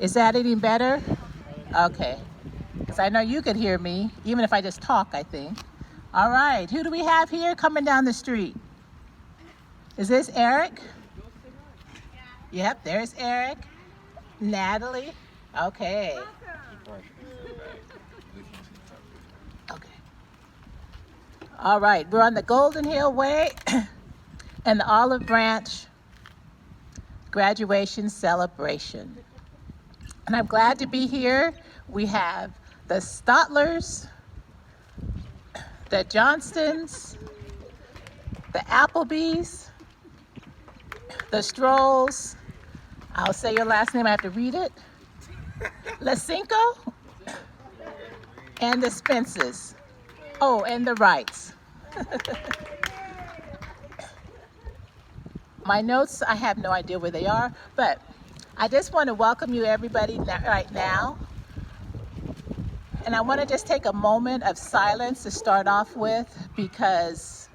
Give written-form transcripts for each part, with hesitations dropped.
Is that any better? Okay. Because I know you could hear me, even if I just talk, I think. All right. Who do we have here coming down the street? Is this Eric? Yep, there's Eric. Natalie. Okay. Okay. All right. We're on the Golden Hill Way and the Olive Branch graduation celebration. And I'm glad to be here. We have the Stotlers, the Johnstons, the Applebys, the Strolls. I'll say your last name, I have to read it. Lacinco, and the Spences. Oh, and the Wrights. My notes, I have no idea where they are, but I just want to welcome you everybody right now. And I want to just take a moment of silence to start off with, because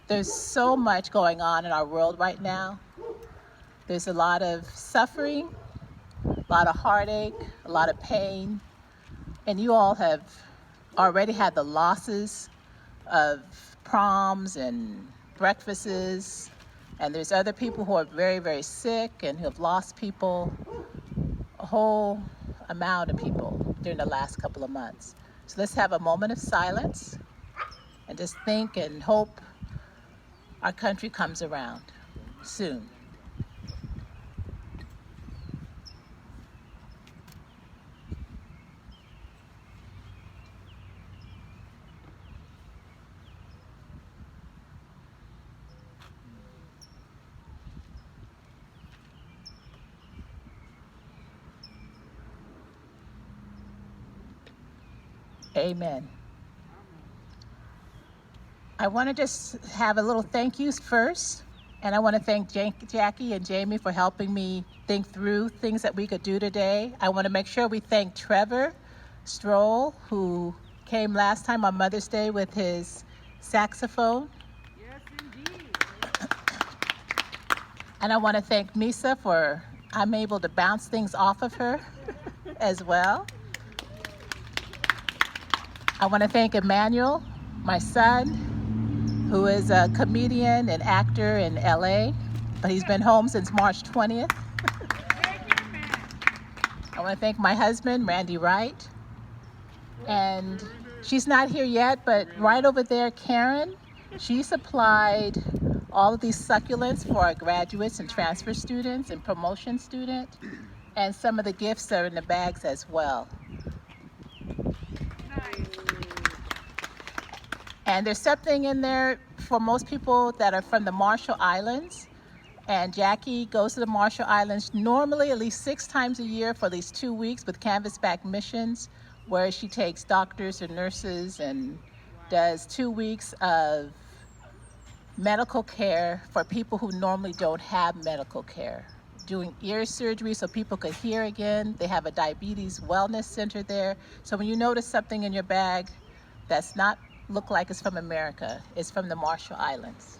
there's so much going on in our world right now. There's a lot of suffering, a lot of heartache, a lot of pain, and you all have already had the losses of proms and breakfasts, and there's other people who are very, very sick and who have lost people, a whole amount of people during the last couple of months. So let's have a moment of silence and just think and hope our country comes around soon. Amen. I want to just have a little thank yous first. And I want to thank Jackie and Jamie for helping me think through things that we could do today. I want to make sure we thank Trevor Stroll, who came last time on Mother's Day with his saxophone. Yes, indeed. And I want to thank Misa for I'm able to bounce things off of her as well. I want to thank Emmanuel, my son, who is a comedian and actor in LA, but he's been home since March 20th. I want to thank my husband, Randy Wright. And she's not here yet, but right over there, Karen, she supplied all of these succulents for our graduates and transfer students and promotion students, and some of the gifts are in the bags as well. And there's something in there for most people that are from the Marshall Islands. And Jackie goes to the Marshall Islands normally at least 6 times a year for at least 2 weeks with Canvasback Missions, where she takes doctors and nurses and does 2 weeks of medical care for people who normally don't have medical care. Doing ear surgery so people could hear again. They have a diabetes wellness center there. So when you notice something in your bag that's not look like it's from America, it's from the Marshall Islands.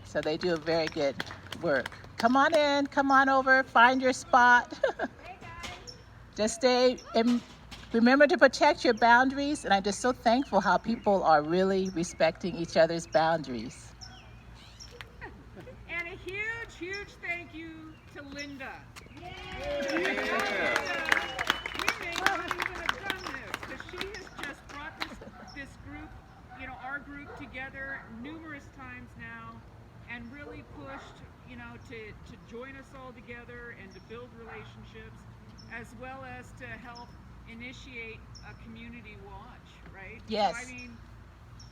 So they do a very good work. Come on in, come on over, find your spot. Just stay and remember to protect your boundaries. And I'm just so thankful how people are really respecting each other's boundaries. And a huge, huge thank you to Linda. Yeah. We may not even have done this, because she has just brought this group, our group together numerous times now, and really pushed, to join us all together and to build relationships, as well as to help initiate a community watch, right? Yes. So,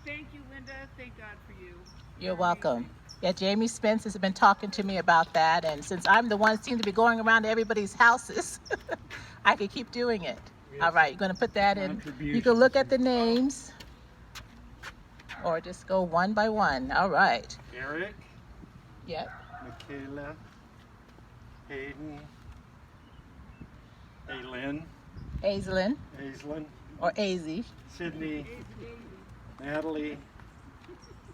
thank you, Linda. Thank God for you. You're welcome. Yeah, Jamie Spence has been talking to me about that, and since I'm the one who seems to be going around to everybody's houses, I could keep doing it. All right, you're going to put that in. You can look at the names, or just go one by one. All right. Eric. Yep. Michaela. Hayden. Aylin. Aislinn, Aislinn. or Azy. Sydney. Natalie.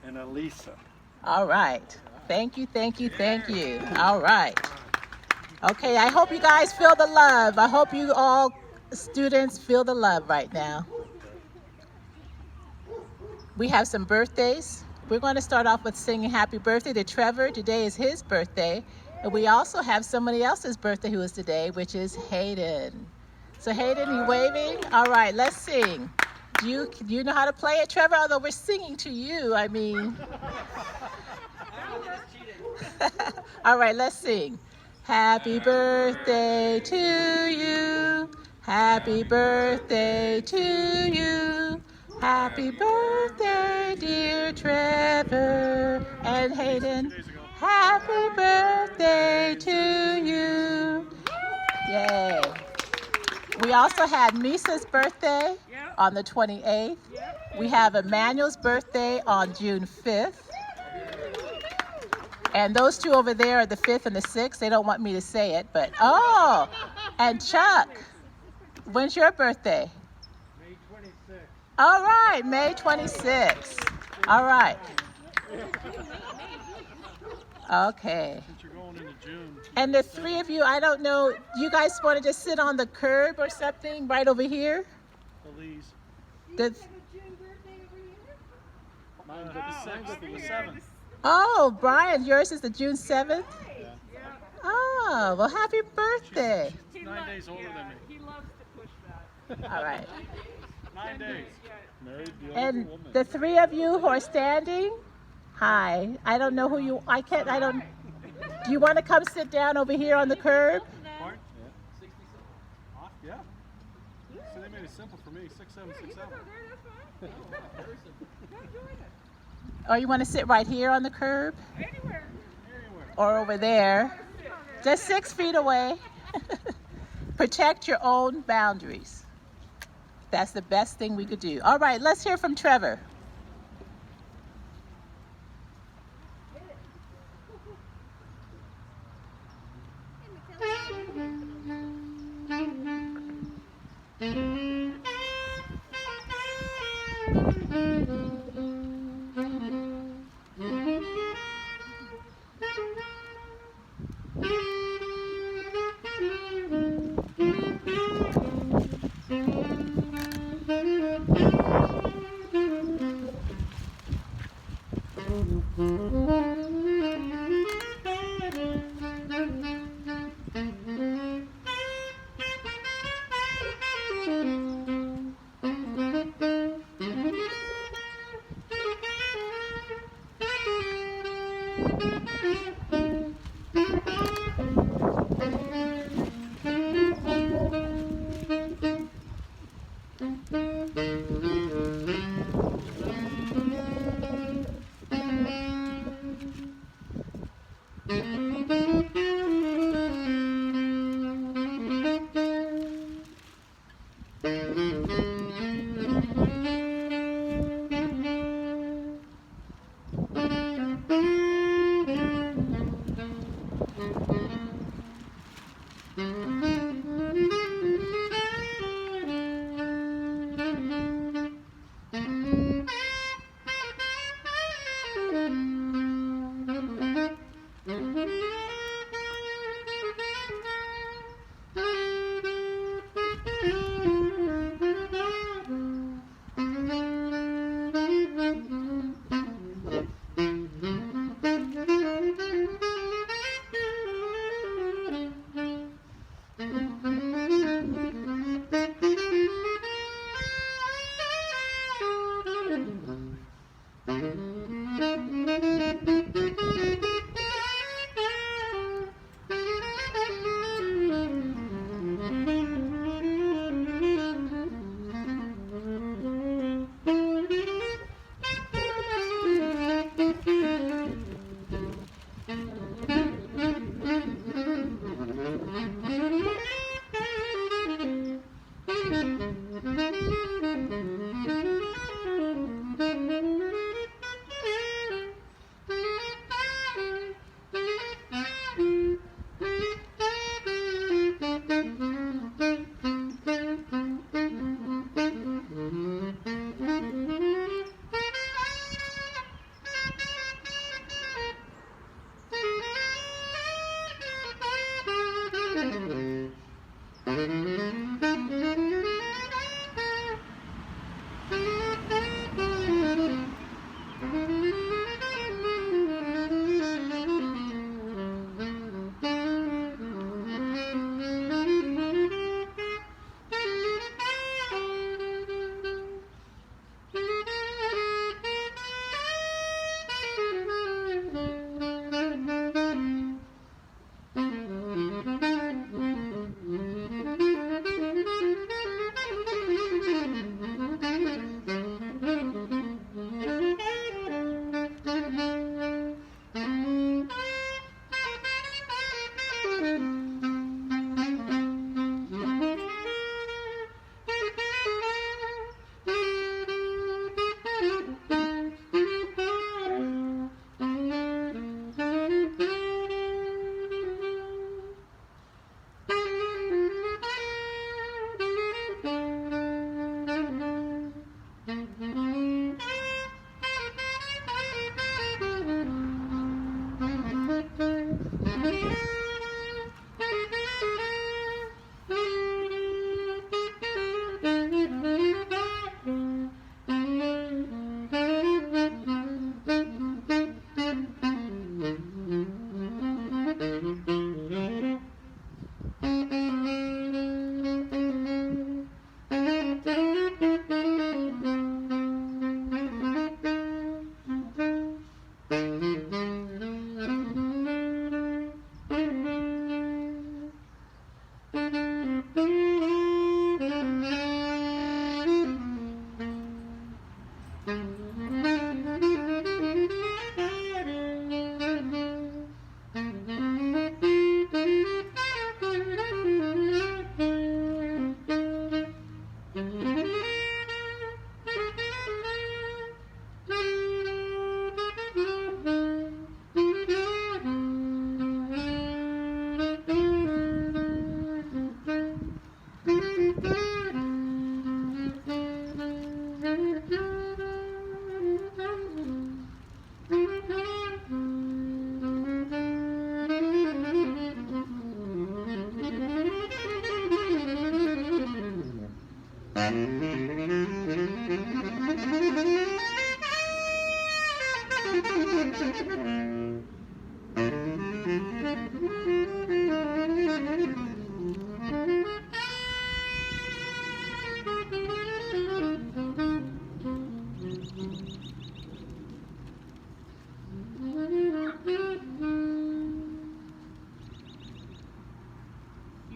And Elisa. All right. Thank you, thank you, thank you. All right. Okay, I hope you guys feel the love. I hope you all students feel the love right now. We have some birthdays. We're going to start off with singing happy birthday to Trevor. Today is his birthday. And we also have somebody else's birthday who is today, which is Hayden. So Hayden, you waving? All right, let's sing. Do you know how to play it, Trevor? Although we're singing to you, I mean. All right, let's sing. Happy birthday to you. Happy birthday to you. Happy birthday, dear Trevor and Hayden. Happy birthday to you. Yay. We also had Misa's birthday on the 28th. We have Emmanuel's birthday on June 5th. And those two over there are the 5th and the 6th. They don't want me to say it, but oh, and Chuck, when's your birthday? May 26th. All right, May 26th. All right. Okay. Since you're going into June. And the three of you, I don't know, you guys want to just sit on the curb or something right over here? Elise. The, Mine's the 7th. oh, Brian, yours is the June 7th? Oh, well, happy birthday. He 9 days older than me. He loves to push that. All right. 9 days. And the three of you who are standing, hi. I don't know who you, do you want to come sit down over here on the curb? March? Yeah. Yeah. So they made it simple for me. 6767. Or you want to sit right here on the curb? Anywhere. Or over there? Just 6 feet away. Protect your own boundaries. That's the best thing we could do. All right, let's hear from Trevor.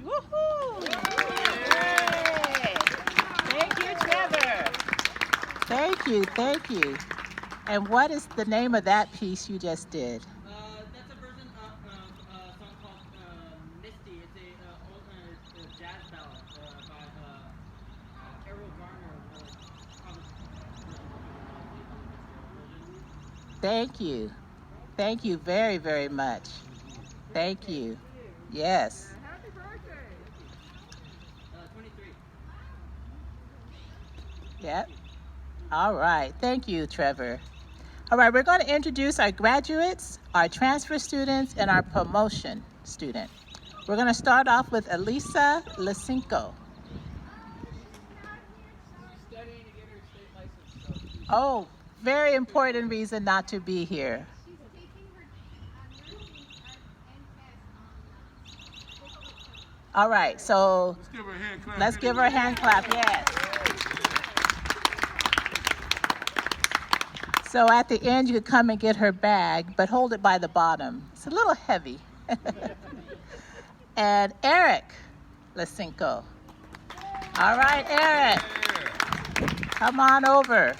Woohoo! Yay! Thank you, Trevor. Thank you, thank you. And what is the name of that piece you just did? That's a version of a song called Misty. It's a old jazz ballad by Errol Garner. Thank you. Thank you very, very much. Thank you. Yes. Happy birthday. 23. Yep. All right. Thank you, Trevor. All right, we're going to introduce our graduates, our transfer students, and our promotion student. We're going to start off with Elisa Lisinko. Studying to get her state license. Oh, very important reason not to be here. She's taking her nursing NCLEX All right, so Let's give her a hand clap. let's give her a hand clap. Yes. So at the end, you could come and get her bag, but hold it by the bottom. It's a little heavy. And Eric Lisinko. All right, Eric, come on over.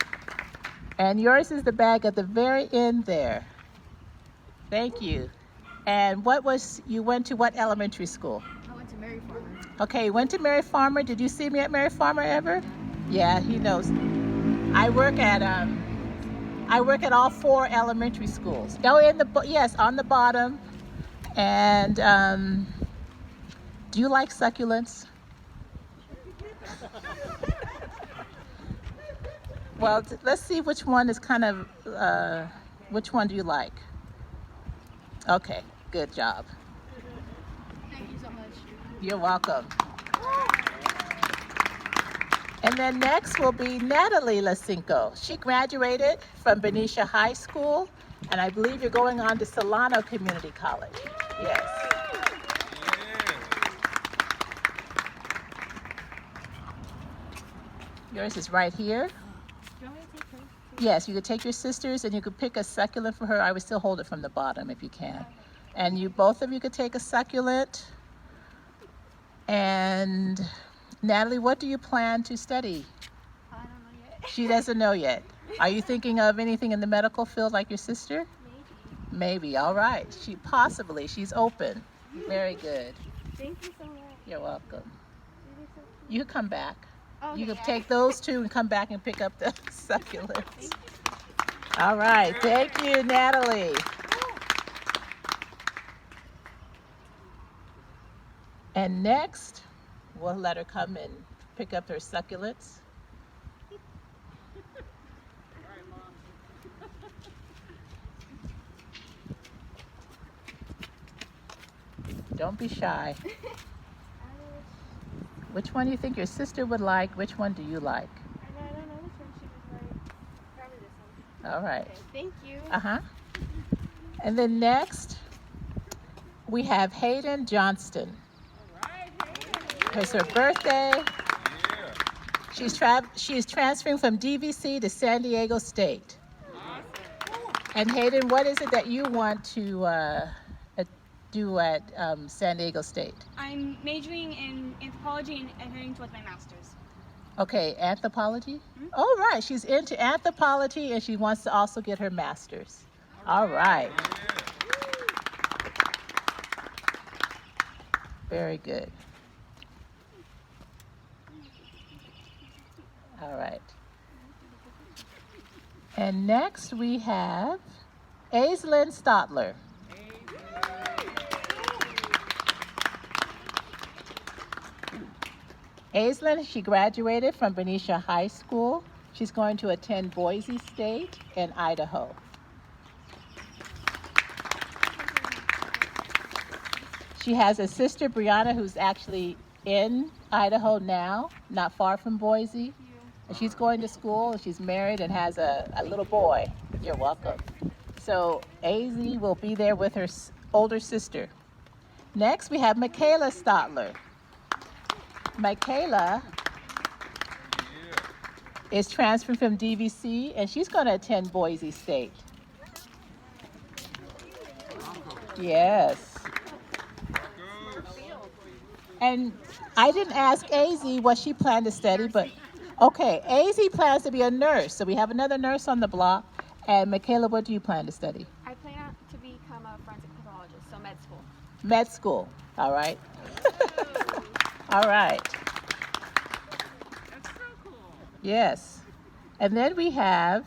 And yours is the bag at the very end there. Thank you. And you went to what elementary school? I went to Mary Farmer. Okay, you went to Mary Farmer. Did you see me at Mary Farmer ever? Yeah, he knows. I work at all 4 elementary schools. Oh, yes, on the bottom. And do you like succulents? Well, let's see which one is kind of, which one do you like? Okay, good job. Thank you so so much. You're welcome. And then next will be Natalie Lacinco. She graduated from Benicia High School, and I believe you're going on to Solano Community College. Yes. Yours is right here. Do you want me to take hers? Yes, you could take your sister's and you could pick a succulent for her. I would still hold it from the bottom if you can. And you both of you could take a succulent. And Natalie, what do you plan to study? I don't know yet. She doesn't know yet. Are you thinking of anything in the medical field like your sister? Maybe. Maybe. All right. She's open. Very good. Thank you so much. You're welcome. You're so cute. You come back. Okay, You can yeah. take those two and come back and pick up the succulents. All right. Thank you, Natalie. And next, we'll let her come and pick up her succulents. Don't be shy. Which one do you think your sister would like? Which one do you like? I don't know which one she would like. Probably this one. All right. Okay, thank you. Uh-huh. And then next, we have Hayden Johnston. It's her birthday. She's transferring from DVC to San Diego State. And Hayden, what is it that you want to do at San Diego State? I'm majoring in anthropology and heading towards my master's. Okay, anthropology? All right, she's into anthropology and she wants to also get her master's. All right. Very good. All right. And next we have Aislinn Stotler. Aislinn, she graduated from Benicia High School. She's going to attend Boise State in Idaho. She has a sister, Brianna, who's actually in Idaho now, not far from Boise. And she's going to school, and she's married and has a little boy. You're welcome. So AZ will be there with her older sister. Next, we have Michaela Stotler. Michaela is transferring from DVC, and she's going to attend Boise State. Yes. And I didn't ask AZ what she planned to study, but okay, AZ plans to be a nurse. So we have another nurse on the block. And Michaela, what do you plan to study? I plan to become a forensic pathologist, so med school. Med school. All right. All right. That's so cool. Yes. And then we have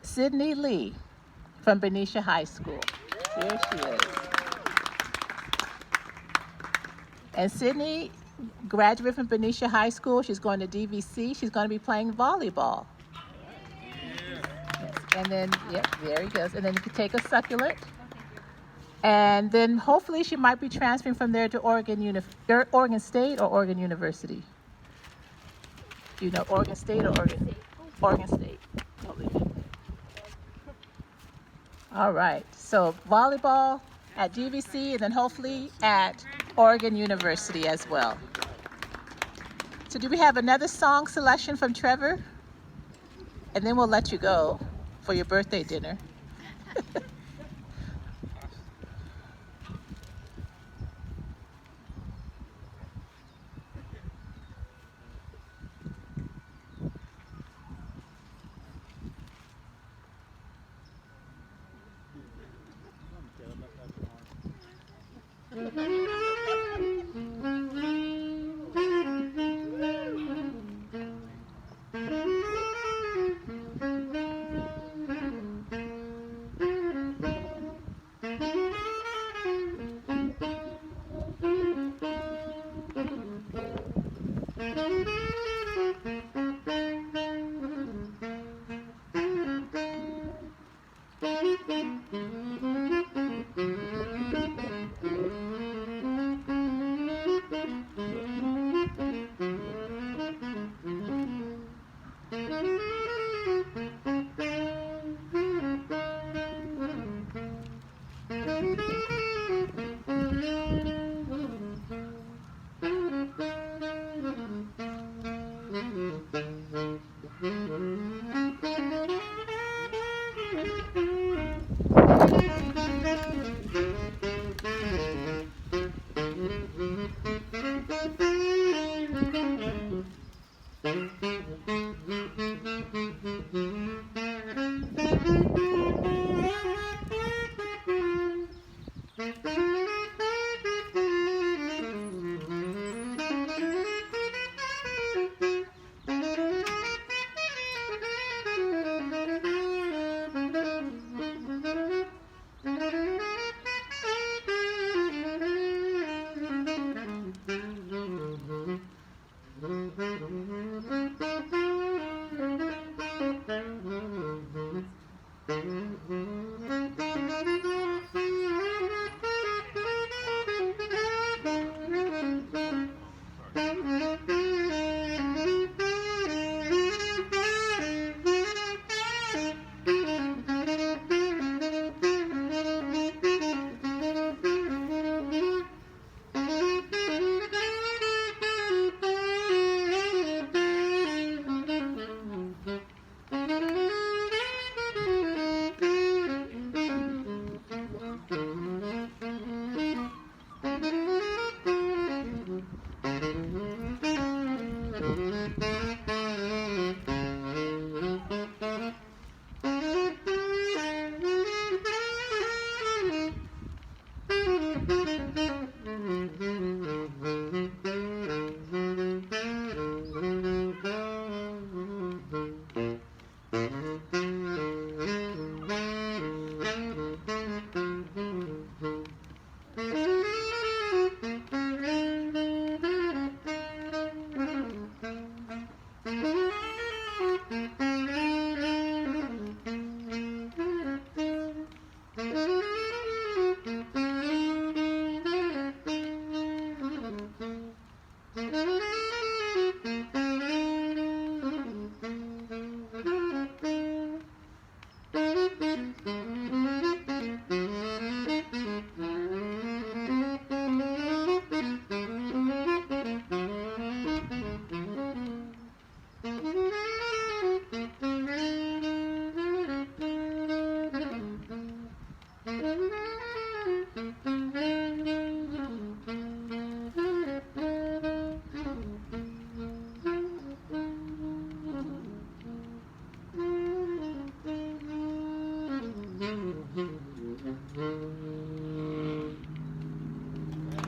Sydney Lee from Benicia High School. Here she is. And Sydney graduated from Benicia High School. She's going to DVC. She's going to be playing volleyball. Yes. And then, yep, there he goes. And then you can take a succulent. And then hopefully she might be transferring from there to Oregon State or Oregon University. Do you know Oregon State or Oregon? Oregon State. All right. So volleyball at DVC and then hopefully at Oregon University as well. So do we have another song selection from Trevor? And then we'll let you go for your birthday dinner.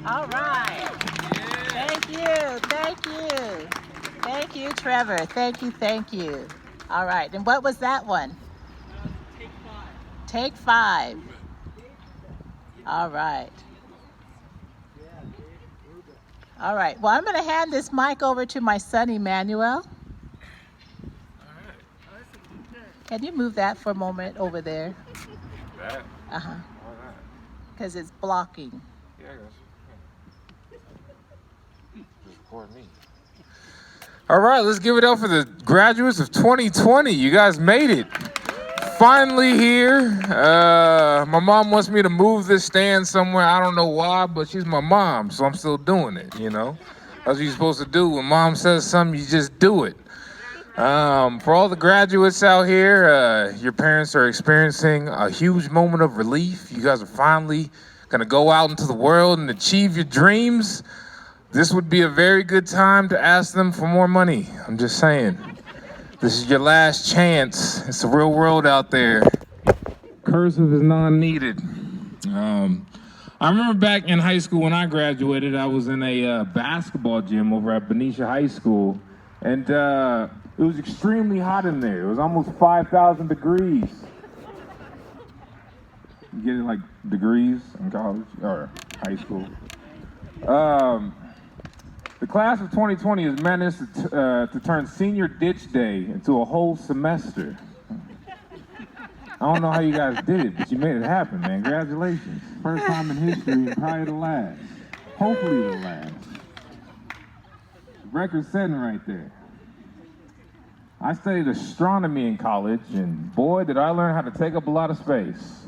All right. Thank you. Thank you. Thank you, Trevor. Thank you. Thank you. All right. And what was that one? Take 5. Take 5. All right. All right. Well, I'm going to hand this mic over to my son, Emmanuel. Can you move that for a moment over there? That? Uh-huh. Why not? Because it's blocking. Yeah, I got you. Just record me. All right, let's give it up for the graduates of 2020. You guys made it. Finally here. My mom wants me to move this stand somewhere. I don't know why, but she's my mom, so I'm still doing it, you know? That's what you're supposed to do. When mom says something, you just do it. For all the graduates out here, your parents are experiencing a huge moment of relief. You guys are finally gonna go out into the world and achieve your dreams. This would be a very good time to ask them for more money. I'm just saying. This is your last chance. It's the real world out there. Cursive is non-needed. I remember back in high school when I graduated, I was in a basketball gym over at Benicia High School, and it was extremely hot in there. It was almost 5,000 degrees. You get it like degrees in college or high school. The class of 2020 has managed to turn Senior Ditch Day into a whole semester. I don't know how you guys did it, but you made it happen, man. Congratulations. First time in history and probably the last. Hopefully the last. Record setting right there. I studied astronomy in college, and boy, did I learn how to take up a lot of space.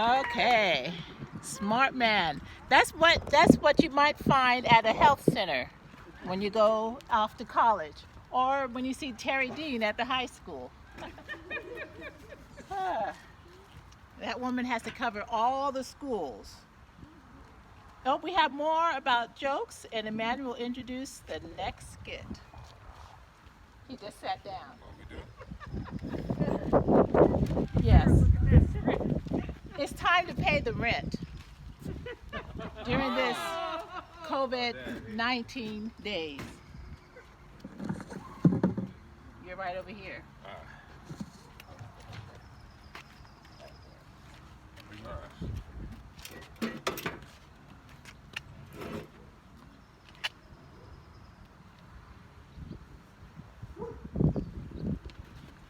Okay. Smart man. That's what you might find at a health center when you go off to college, or when you see Terry Dean at the high school. Ah, that woman has to cover all the schools. Oh, we have more about jokes, and Emmanuel will introduce the next skit. He just sat down. Yes. It's time to pay the rent during this COVID-19 days. You're right over here.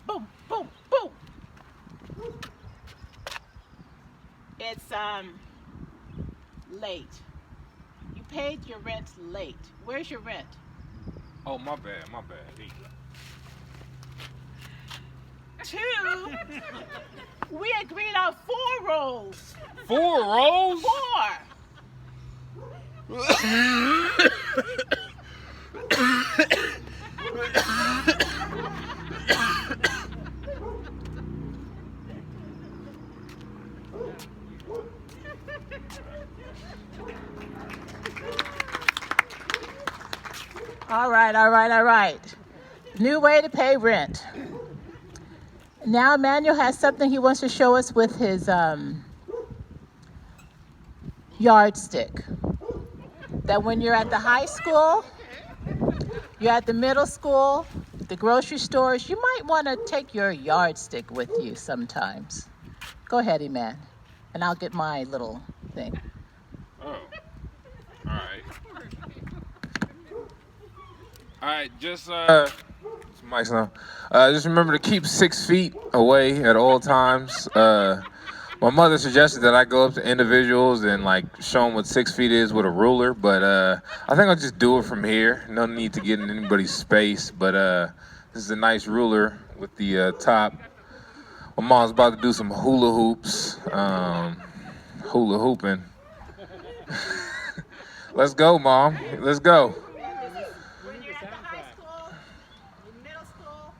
Boom, boom, boom. It's late. You paid your rent late. Where's your rent? Oh, my bad. Here you go. 2. We agreed on 4 rolls. 4 rolls? 4. All right. New way to pay rent. Now Emmanuel has something he wants to show us with his yardstick. That when you're at the high school, you're at the middle school, the grocery stores, you might want to take your yardstick with you sometimes. Go ahead, Eman, and I'll get my little thing. Oh. Alright, just mic's on. Just remember to keep 6 feet away at all times. My mother suggested that I go up to individuals and like show them what 6 feet is with a ruler, but I think I'll just do it from here. No need to get in anybody's space, but this is a nice ruler with the top. My mom's about to do some hula hoops, hula hooping. Let's go, Mom. Let's go. When you're at the high school, middle school,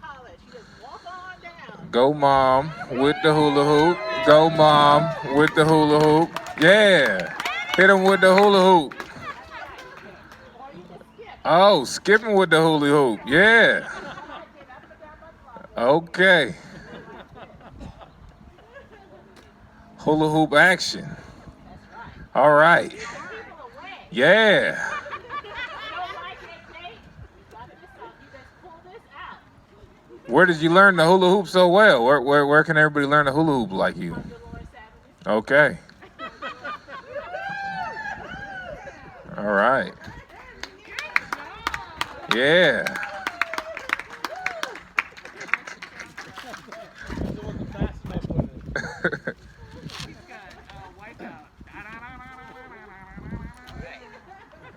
college, you just walk on down. Go, Mom, with the hula hoop. Go, Mom, with the hula hoop. Yeah. Hit him with the hula hoop. Oh, skipping with the hula hoop. Yeah. Okay. Hula hoop action. All right. Yeah. Where did you learn the hula hoop so well? Where can everybody learn the hula hoop like you? Okay. All right. Yeah.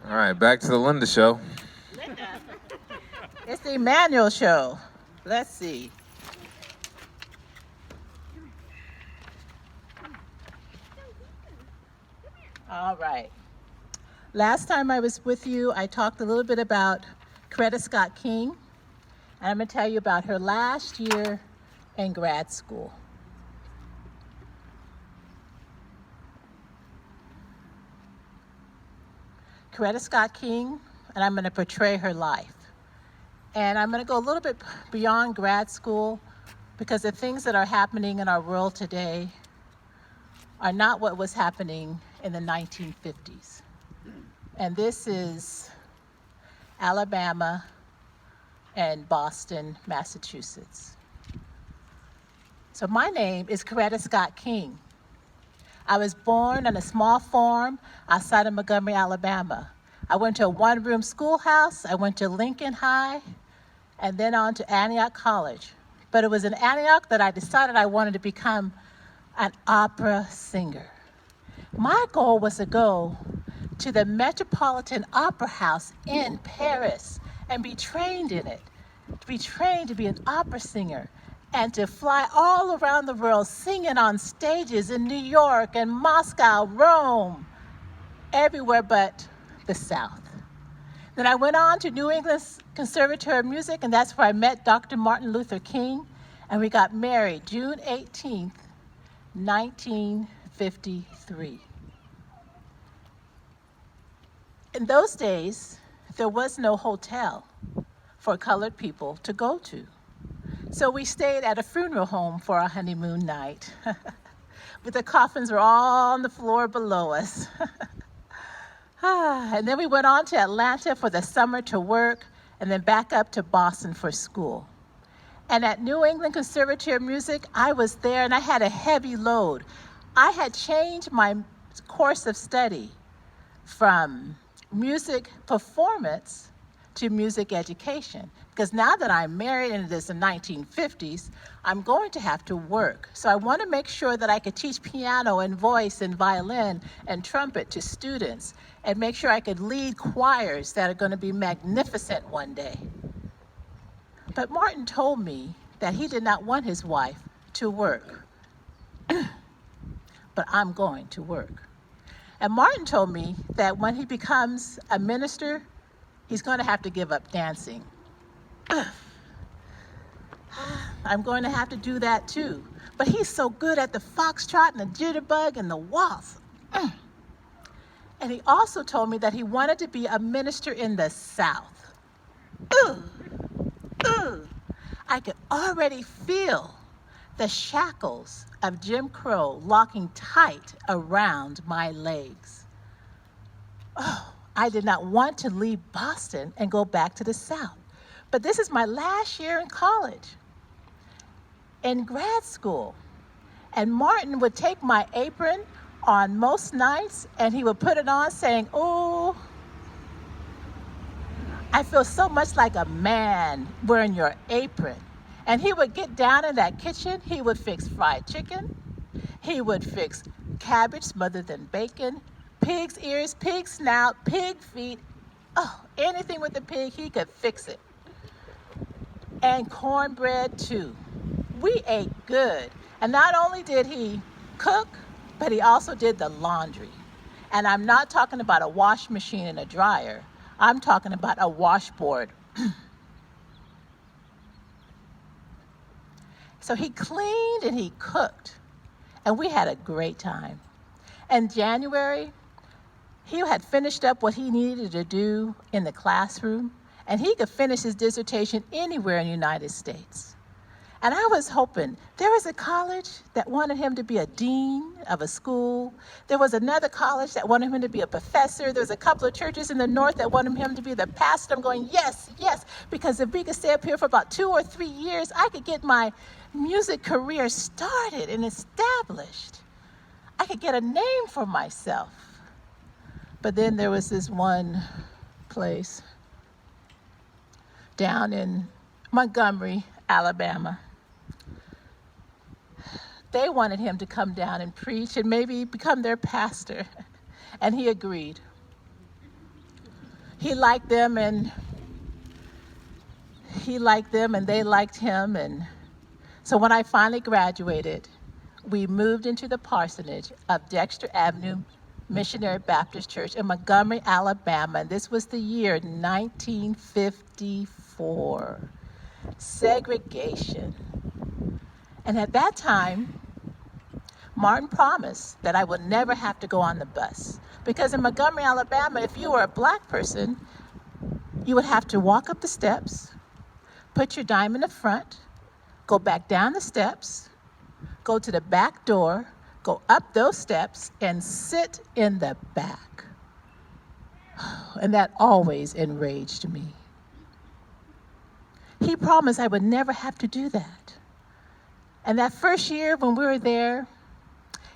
All right, back to the Linda show. It's the Emmanuel show. Let's see. All right. Last time I was with you, I talked a little bit about Coretta Scott King, and I'm going to tell you about her last year in grad school. Coretta Scott King, and I'm going to portray her life. And I'm going to go a little bit beyond grad school because the things that are happening in our world today are not what was happening in the 1950s. And this is Alabama and Boston, Massachusetts. So my name is Coretta Scott King. I was born on a small farm outside of Montgomery, Alabama. I went to a one-room schoolhouse. I went to Lincoln High, and then on to Antioch College. But it was in Antioch that I decided I wanted to become an opera singer. My goal was to go to the Metropolitan Opera House in Paris and be trained in it, to be trained to be an opera singer. and to fly all around the world singing on stages in New York and Moscow, Rome, everywhere but the South. Then I went on to New England Conservatory of Music, and that's where I met Dr. Martin Luther King, and we got married June 18th, 1953. In those days, there was no hotel for colored people to go to. So we stayed at a funeral home for our honeymoon night. But the coffins were all on the floor below us. And then we went on to Atlanta for the summer to work, and then back up to Boston for school. And at New England Conservatory of Music, I was there and I had a heavy load. I had changed my course of study from music performance to music education. Because now that I'm married and it is the 1950s, I'm going to have to work. So I want to make sure that I could teach piano and voice and violin and trumpet to students and make sure I could lead choirs that are going to be magnificent one day. But Martin told me that he did not want his wife to work. But I'm going to work. And Martin told me that when he becomes a minister, he's going to have to give up dancing. I'm going to have to do that too. But he's so good at the foxtrot and the jitterbug and the waltz. And he also told me that he wanted to be a minister in the South. I could already feel the shackles of Jim Crow locking tight around my legs. Oh, I did not want to leave Boston and go back to the South. But this is my last year in college, in grad school. And Martin would take my apron on most nights and he would put it on saying, "Oh, I feel so much like a man wearing your apron." And he would get down in that kitchen, he would fix fried chicken, he would fix cabbage smothered in bacon, pig's ears, pig snout, pig feet, oh, anything with the pig, he could fix it. And cornbread too. We ate good. And not only did he cook, but he also did the laundry. And I'm not talking about a wash machine and a dryer. I'm talking about a washboard. So he cleaned and he cooked. And we had a great time. In January, he had finished up what he needed to do in the classroom, and he could finish his dissertation anywhere in the United States. And I was hoping, there was a college that wanted him to be a dean of a school. There was another college that wanted him to be a professor. There was a couple of churches in the north that wanted him to be the pastor. I'm going, yes, yes, because if we could stay up here for about 2 or 3 years, I could get my music career started and established. I could get a name for myself. But then there was this one place down in Montgomery, Alabama. They wanted him to come down and preach and maybe become their pastor. And he agreed. He liked them and they liked him. And so when I finally graduated, we moved into the parsonage of Dexter Avenue Missionary Baptist Church in Montgomery, Alabama. And this was the year 1954. Segregation. And at that time, Martin promised that I would never have to go on the bus. Because in Montgomery, Alabama, if you were a black person, you would have to walk up the steps, put your dime in the front, go back down the steps, go to the back door, go up those steps, and sit in the back. And that always enraged me. He promised I would never have to do that. And that first year when we were there,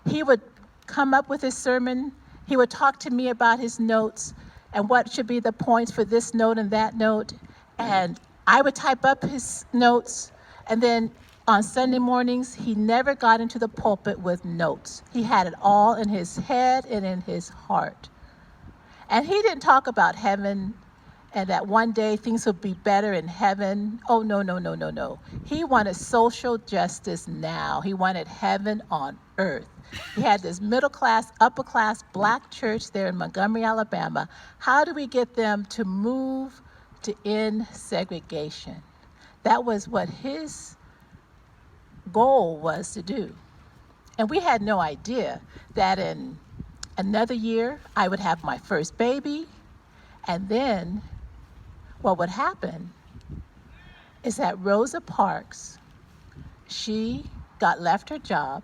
he would come up with his sermon. He would talk to me about his notes and what should be the points for this note and that note. And I would type up his notes. And then on Sunday mornings, he never got into the pulpit with notes. He had it all in his head and in his heart. And he didn't talk about heaven and that one day things would be better in heaven. Oh, no, no, no, no, no. He wanted social justice now. He wanted heaven on earth. He had this middle class, upper class black church there in Montgomery, Alabama. How do we get them to move to end segregation? That was what his goal was to do. And we had no idea that in another year I would have my first baby, and then what would happen is that Rosa Parks, she left her job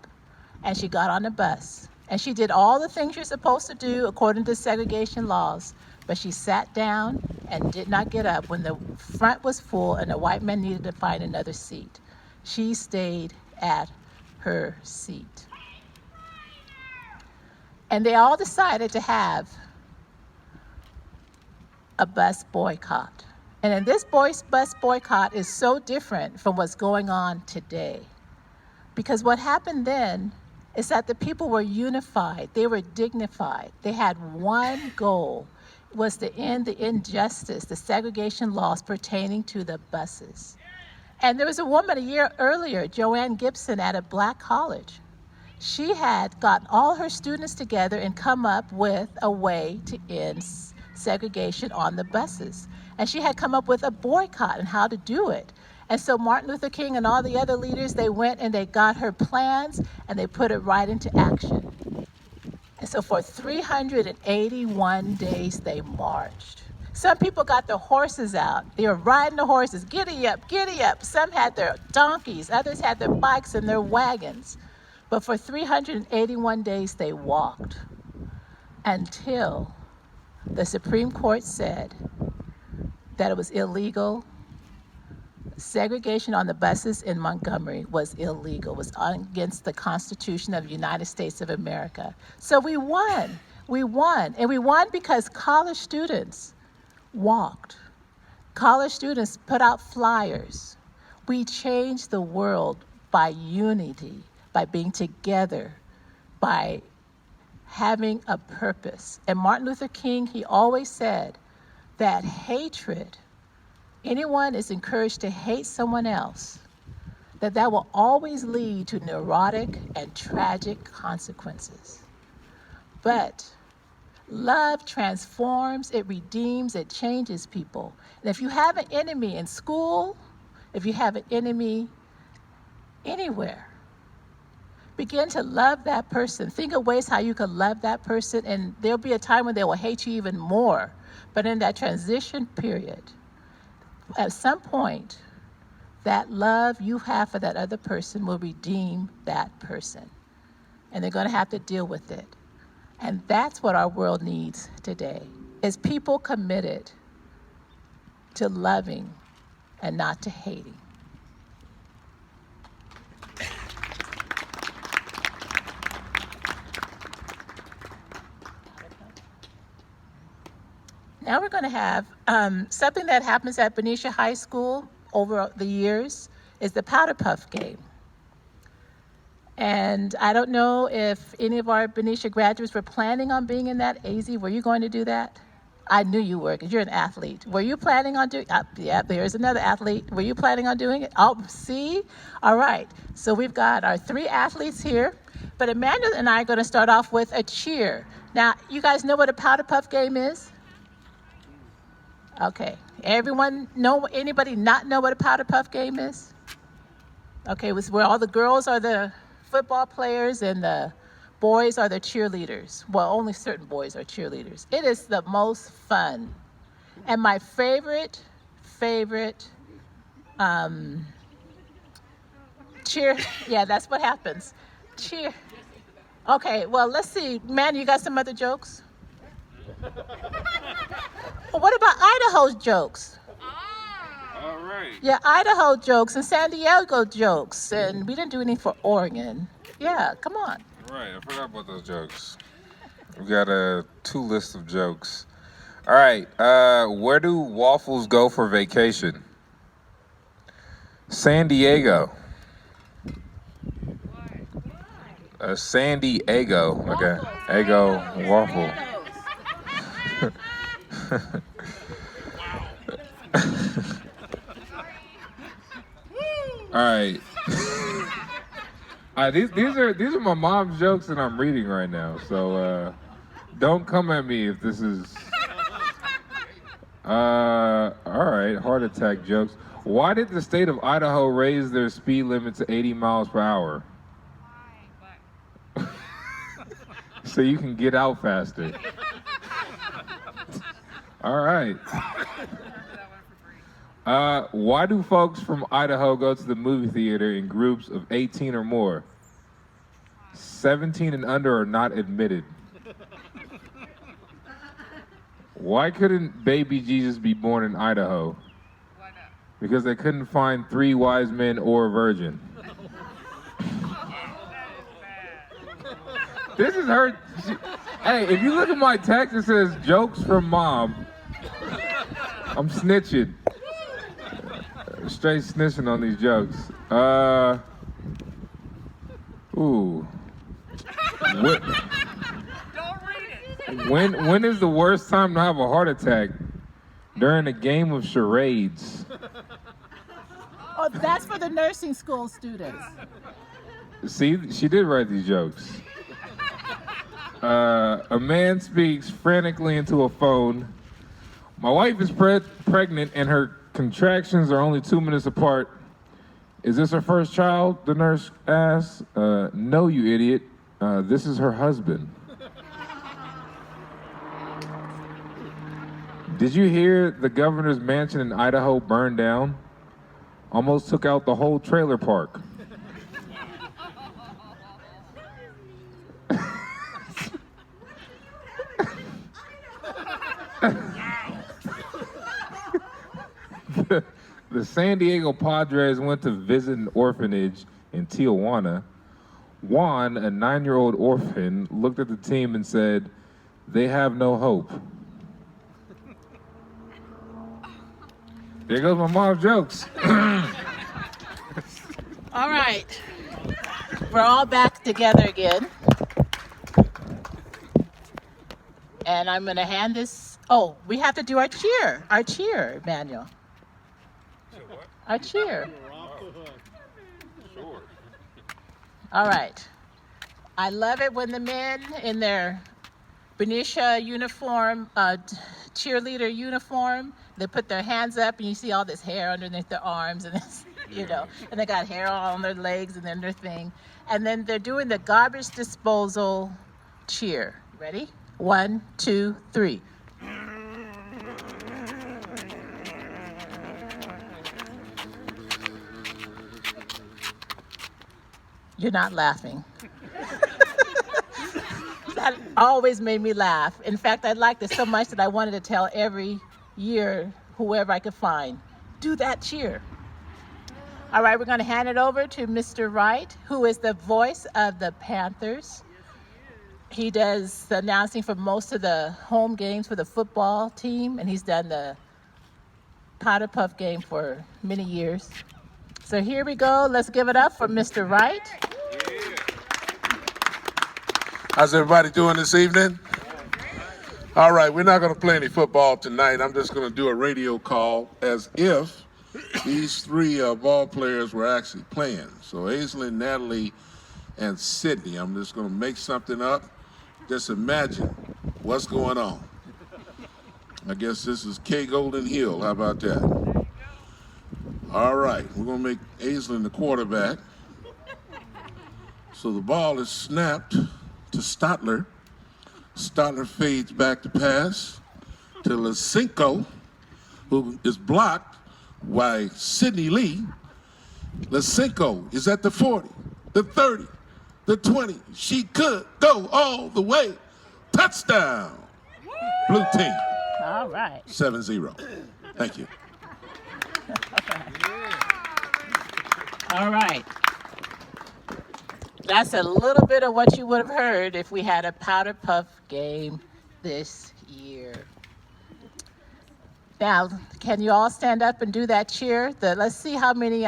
and she got on a bus and she did all the things you're supposed to do according to segregation laws, but she sat down and did not get up when the front was full and the white man needed to find another seat. She stayed at her seat. And they all decided to have a bus boycott. And then this bus boycott is so different from what's going on today. Because what happened then is that the people were unified, they were dignified, they had one goal, was to end the injustice, the segregation laws pertaining to the buses. And there was a woman a year earlier, Joanne Gibson, at a black college. She had gotten all her students together and come up with a way to end segregation on the buses. And she had come up with a boycott and how to do it. And so Martin Luther King and all the other leaders, they went and they got her plans and they put it right into action. And so for 381 days, they marched. Some people got their horses out. They were riding the horses, giddy up, giddy up. Some had their donkeys, others had their bikes and their wagons. But for 381 days, they walked until the Supreme Court said that it was illegal. Segregation on the buses in Montgomery was illegal, was against the Constitution of the United States of America. So we won. We won. And we won because college students walked. College students put out flyers. We changed the world by unity, by being together, by having a purpose. And Martin Luther King, he always said that hatred, anyone is encouraged to hate someone else, that will always lead to neurotic and tragic consequences. But love transforms, it redeems, it changes people. And if you have an enemy in school, if you have an enemy anywhere, begin to love that person. Think of ways how you can love that person, and there'll be a time when they will hate you even more. But in that transition period, at some point, that love you have for that other person will redeem that person. And they're going to have to deal with it. And that's what our world needs today, is people committed to loving and not to hating. Now we're going to have something that happens at Benicia High School over the years is the Powder Puff game. And I don't know if any of our Benicia graduates were planning on being in that. AZ, were you going to do that? I knew you were, because you're an athlete. Were you planning on doing it? Yeah, there's another athlete. Were you planning on doing it? Oh, see? All right. So we've got our 3 athletes here. But Amanda and I are going to start off with a cheer. Now, you guys know what a Powder Puff game is? Okay. Everyone know, anybody not know what a Powder Puff game is? Okay, where all the girls are the football players and the boys are the cheerleaders. Well, only certain boys are cheerleaders. It is the most fun. And my favorite cheer, yeah, that's what happens. Cheer. Okay, well, let's see. Man, you got some other jokes? Well, what about Idaho's jokes? All right. Yeah, Idaho jokes and San Diego jokes. And we didn't do any for Oregon. Yeah, come on. Right, I forgot about those jokes. We got 2 lists of jokes. All right, where do waffles go for vacation? San Diego. San Diego. Okay, Ego waffle. All right. All right, these are my mom's jokes that I'm reading right now. So don't come at me if this is. All right, heart attack jokes. Why did the state of Idaho raise their speed limit to 80 miles per hour? So you can get out faster. All right. Why do folks from Idaho go to the movie theater in groups of 18 or more? 17 and under are not admitted. Why couldn't baby Jesus be born in Idaho? Why not? Because they couldn't find 3 wise men or a virgin. This is her. Hey, if you look at my text, it says jokes from mom. I'm snitching. Straight snitching on these jokes. Ooh. What, Don't read it. when is the worst time to have a heart attack? During a game of charades. Oh, that's for the nursing school students. See, she did write these jokes. A man speaks frantically into a phone. My wife is pregnant and her contractions are only 2 minutes apart. Is this her first child? The nurse asks. No, you idiot. This is her husband. Did you hear the governor's mansion in Idaho burned down? Almost took out the whole trailer park. The San Diego Padres went to visit an orphanage in Tijuana. Juan, a 9-year-old orphan, looked at the team and said, "They have no hope." There goes my mom's jokes. All right. We're all back together again. And I'm going to hand this. Oh, we have to do our cheer. Our cheer, Emmanuel. Our cheer. Sure. All right. I love it when the men in their Benicia uniform, cheerleader uniform, they put their hands up and you see all this hair underneath their arms and this, and they got hair all on their legs and then their thing. And then they're doing the garbage disposal cheer. Ready? 1, 2, 3. You're not laughing. That always made me laugh. In fact, I liked it so much that I wanted to tell every year, whoever I could find, do that cheer. All right, we're going to hand it over to Mr. Wright, who is the voice of the Panthers. He does the announcing for most of the home games for the football team, and he's done the Powder Puff game for many years. So here we go. Let's give it up for Mr. Wright. How's everybody doing this evening? All right, we're not going to play any football tonight. I'm just going to do a radio call as if these 3 ball players were actually playing. So Aislinn, Natalie, and Sydney. I'm just going to make something up. Just imagine what's going on. I guess this is K. Golden Hill. How about that? All right, we're going to make Aislinn the quarterback. So the ball is snapped to Stotler. Stotler fades back to pass to Lisenko, who is blocked by Sidney Lee. Lisenko is at the 40, the 30, the 20. She could go all the way. Touchdown. Blue team. All right. 7-0. Thank you. All right. That's a little bit of what you would have heard if we had a Powder Puff game this year. Now, can you all stand up and do that cheer? Let's see how many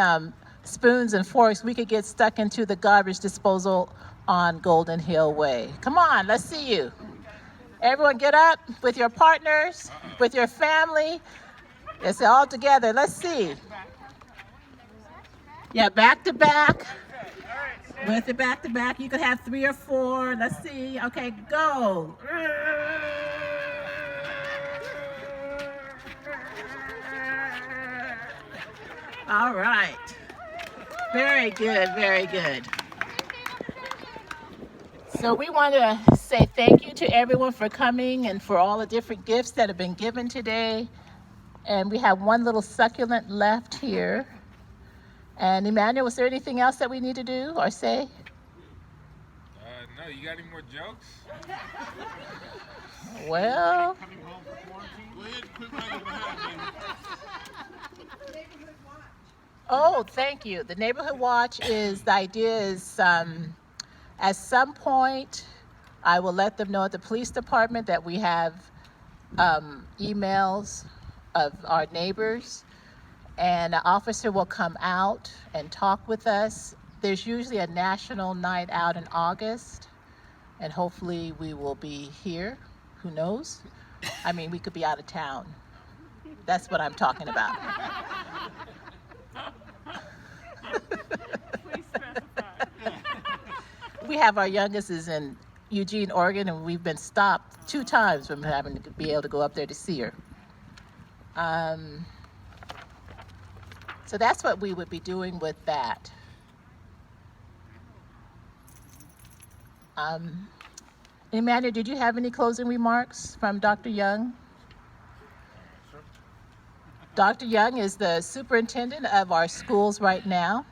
spoons and forks we could get stuck into the garbage disposal on Golden Hill Way. Come on, let's see you. Everyone get up with your partners, with your family. It's all together. Let's see. Yeah, back to back. With the back to back, you could have 3 or 4. Let's see. Okay, go. All right. Very good, very good. So we want to say thank you to everyone for coming and for all the different gifts that have been given today. And we have one little succulent left here. And Emmanuel, was there anything else that we need to do or say? No, you got any more jokes? Well, oh, thank you. The Neighborhood Watch the idea is at some point, I will let them know at the police department that we have emails of our neighbors, and an officer will come out and talk with us. There's usually a national night out in August, and hopefully we will be here. Who knows? I mean, we could be out of town. That's what I'm talking about. Please specify. We have our youngest is in Eugene, Oregon, and we've been stopped 2 times from having to be able to go up there to see her. So that's what we would be doing with that. Emmanuel, did you have any closing remarks from Dr. Young? Dr. Young is the superintendent of our schools right now.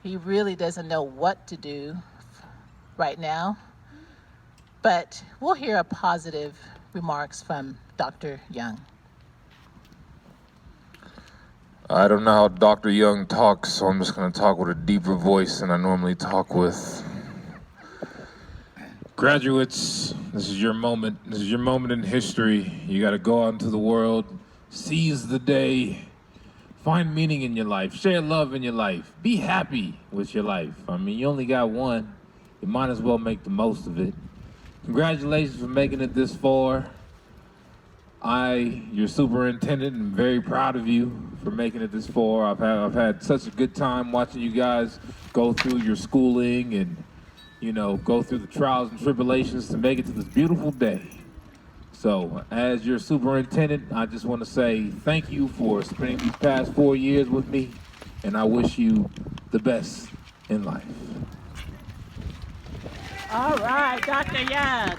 He really doesn't know what to do right now, but we'll hear a positive remarks from Dr. Young. I don't know how Dr. Young talks, so I'm just going to talk with a deeper voice than I normally talk with. Graduates, this is your moment. This is your moment in history. You got to go out into the world, seize the day, find meaning in your life, share love in your life, be happy with your life. I mean, you only got one. You might as well make the most of it. Congratulations for making it this far. Your superintendent, am very proud of you for making it this far. I've had such a good time watching you guys go through your schooling and, you know, go through the trials and tribulations to make it to this beautiful day. So, as your superintendent, I just want to say thank you for spending these past 4 years with me, and I wish you the best in life. All right, Dr. Young.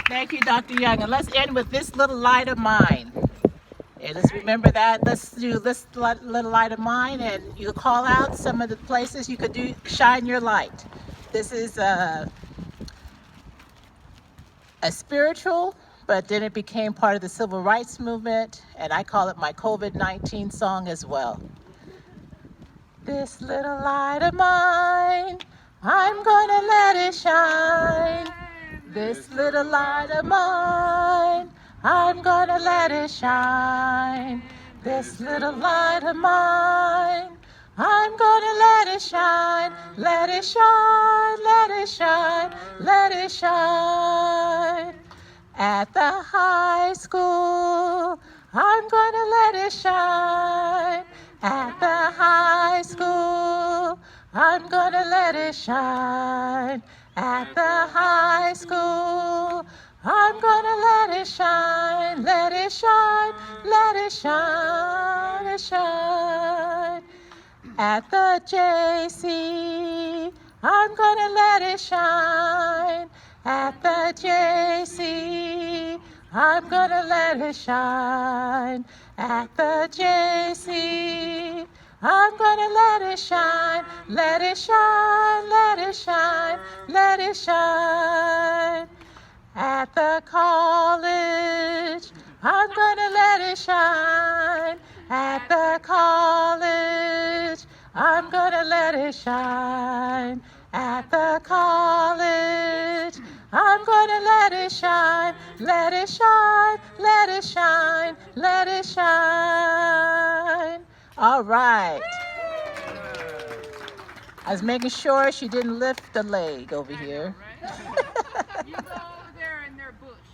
Thank you, Dr. Young. And let's end with this little light of mine. And let's remember that. Let's do this little light of mine, and you call out some of the places you could do shine your light. This is a spiritual, but then it became part of the civil rights movement, and I call it my COVID-19 song as well. This little light of mine, I'm gonna let it shine. This little light of mine, I'm gonna let it shine. This little light of mine, I'm gonna let it shine. Let it shine, let it shine, let it shine. At the high school, I'm gonna let it shine. At the high school, I'm gonna let it shine. At the high school, I'm gonna let it shine. Let it shine, let it shine, let it shine. At the JC, I'm gonna let it shine. At the JC, I'm gonna let it shine. At the JC, I'm gonna let it shine. Let it shine, let it shine, let it shine. At the college, I'm gonna let it shine. At the college, I'm gonna let it shine. At the college, I'm gonna let it shine. Let it shine, let it shine, let it shine. All right. I was making sure she didn't lift the leg over here. You go over there in their bush.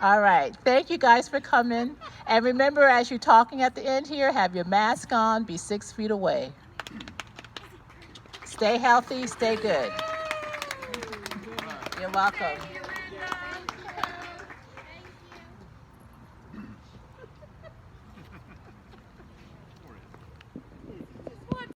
All right. Thank you guys for coming. And remember, as you're talking at the end here, have your mask on, be 6 feet away. Stay healthy, stay good. You're welcome.